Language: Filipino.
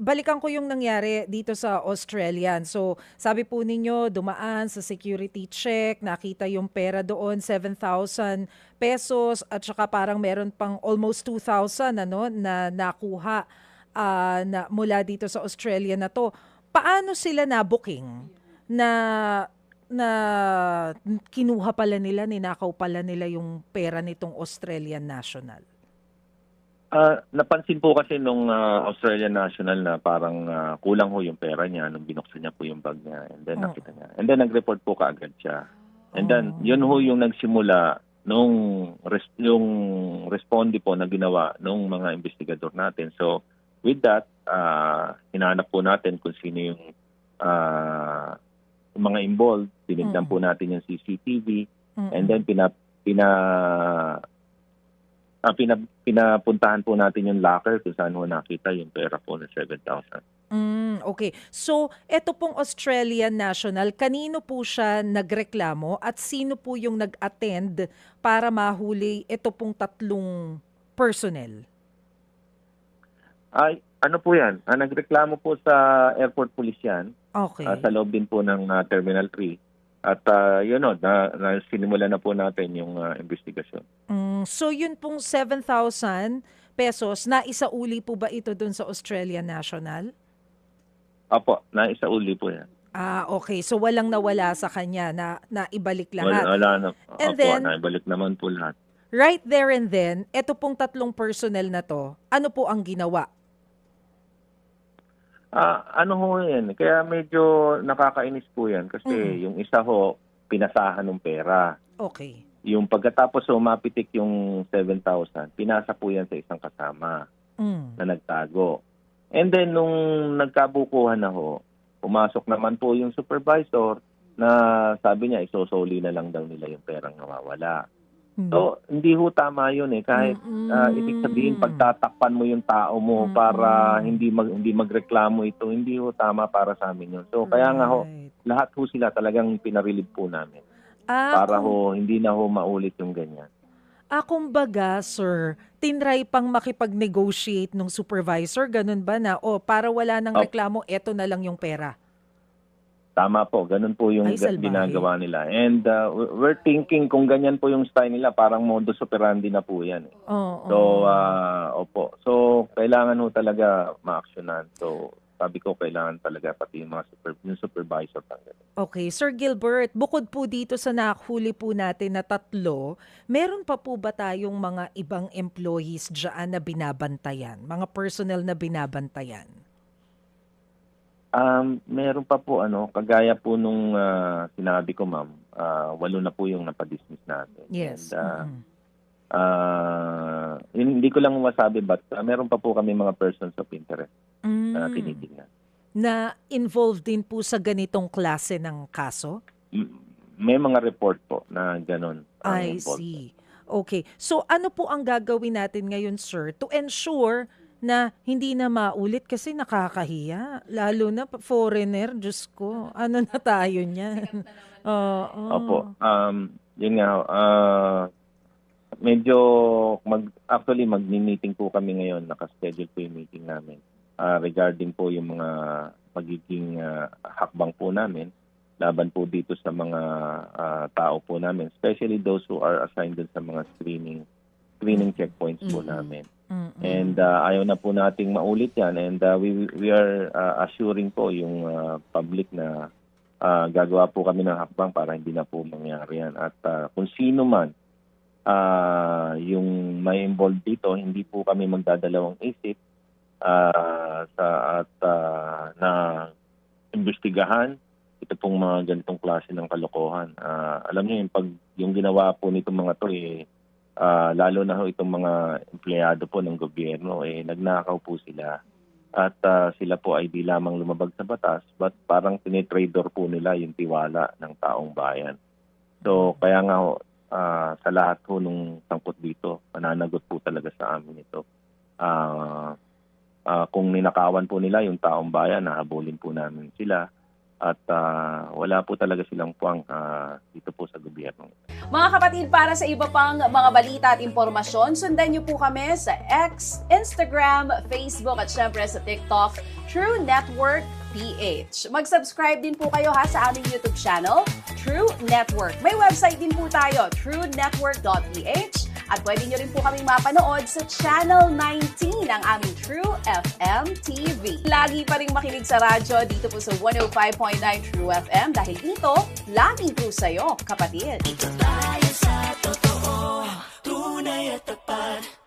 balikan ko yung nangyari dito sa Australian. So, sabi po ninyo, dumaan sa security check, nakita yung pera doon, 7,000 pesos, at saka parang meron pang almost 2,000 ano, na nakuha na mula dito sa Australia na to. Paano sila na-booking? Na na kinuha pala nila, ninakaw pala nila yung pera nitong Australian national. Napansin po kasi nung Australian National na parang kulang ho yung pera niya nung binuksan niya po yung bag niya, and then Oh. nakita niya. And then nag-report po kaagad siya. And then yun ho Oh. yung nagsimula nung yung responde po na ginawa nung mga investigador natin. So with that, hinanap po natin kung sino yung mga involved. Tinignan po natin yung CCTV, and then pinapuntahan po natin yung locker kung saan ho nakita yung pera po na 7,000. Okay. So, eto pong Australian national, kanino po siya nagreklamo at sino po yung nag-attend para mahuli ito pong tatlong personnel? Ay, ano po yan? Nagreklamo po sa airport police yan, Okay. sa loob din po ng Terminal 3. At yun o, sinimula na po natin yung investigasyon. So, yun pong 7,000 pesos, naisauli po ba ito dun sa Australian national? Opo, naisauli po yan. Okay. So, walang nawala sa kanya na naibalik Wala, lahat. wala na. And Opo, then, naibalik naman po lahat. right there and then, eto pong tatlong personnel na to, ano po ang ginawa? Ano ho yan? Kaya medyo nakakainis po yan kasi yung isa ho, pinasahan ng pera. Okay. Yung pagkatapos mapitik yung 7,000, pinasa po yan sa isang kasama na nagtago. And then nung nagkabukuhan na ho, pumasok naman po yung supervisor na sabi niya isosoli na lang daw nila yung perang nawawala. So, hindi ho tama yun eh. Kahit ibig sabihin, pagtatakpan mo yung tao mo para hindi magreklamo ito, hindi ho tama para sa amin yun. So, kaya nga ho, Right. lahat ho sila talagang pinarilib po namin Ah, para kung, ho hindi na ho maulit yung ganyan. kumbaga, sir, tinry pang makipag-negotiate nung supervisor, ganun ba na, para wala nang Oh, reklamo, eto na lang yung pera. tama po, ganun po yung Ay, salbahe. ginagawa nila. And we're thinking kung ganyan po yung style nila, parang modus operandi na po yan. So, Oo. opo. So, kailangan ho talaga ma-actionan. So, sabi ko, kailangan talaga pati yung mga yung supervisor tanggalin. Okay, Sir Gilbert, bukod po dito sa nahuli po natin na tatlo, meron pa po ba tayong mga ibang employees dyan na binabantayan? Mga personnel na binabantayan? Meron pa po kagaya po nung sinabi ko, ma'am, 8 na po yung napadismiss natin. Yes. And hindi ko lang masabi, but meron pa po kami mga persons of interest na Mm. tinitingnan. Na involved din po sa ganitong klase ng kaso? May mga report po na gano'n ang I involvement. see. Okay. So ano po ang gagawin natin ngayon, sir, to ensure na hindi na maulit kasi nakakahiya. Lalo na foreigner, Diyos ko. Ano na tayo niyan? Oo. Opo, yun nga, medyo actually magmi-meeting po kami ngayon, naka-schedule po yung meeting namin regarding po yung mga magiging hakbang po namin laban po dito sa mga tao po namin, especially those who are assigned dun sa mga screening checkpoints po namin. And ayaw na po nating maulit yan, and we are assuring po yung public na gagawa po kami ng hakbang para hindi na po mangyari yan. At kung sino man yung may involved dito, hindi po kami magdadalawang isip na imbestigahan ito pong mga ganitong klase ng kalokohan. Alam niyo yung ginawa po nitong mga to lalo na ho itong mga empleyado po ng gobyerno nagnakaw po sila. At sila po ay di lamang lumabag sa batas, but parang tinitrador po nila yung tiwala ng taong bayan. So kaya nga ho, sa lahat ho nung sangkot dito, mananagot po talaga sa amin ito. Kung ninakawan po nila yung taong bayan, nahabulin po namin sila. at wala po talaga silang puwang dito po sa gobyerno. Mga kapatid, para sa iba pang mga balita at impormasyon, sundan niyo po kami sa X, Instagram, Facebook at syempre sa TikTok, True Network PH. Mag-subscribe din po kayo sa aming YouTube channel, True Network. May website din po tayo, truenetwork.ph, at pwede nyo rin po kaming mapanood sa Channel 19 ng aming True FM TV. Lagi pa rin makinig sa radyo dito po sa 105.9 True FM dahil dito, laging po sa'yo, kapatid. Ito tayo sa totoo, tunay at tapat.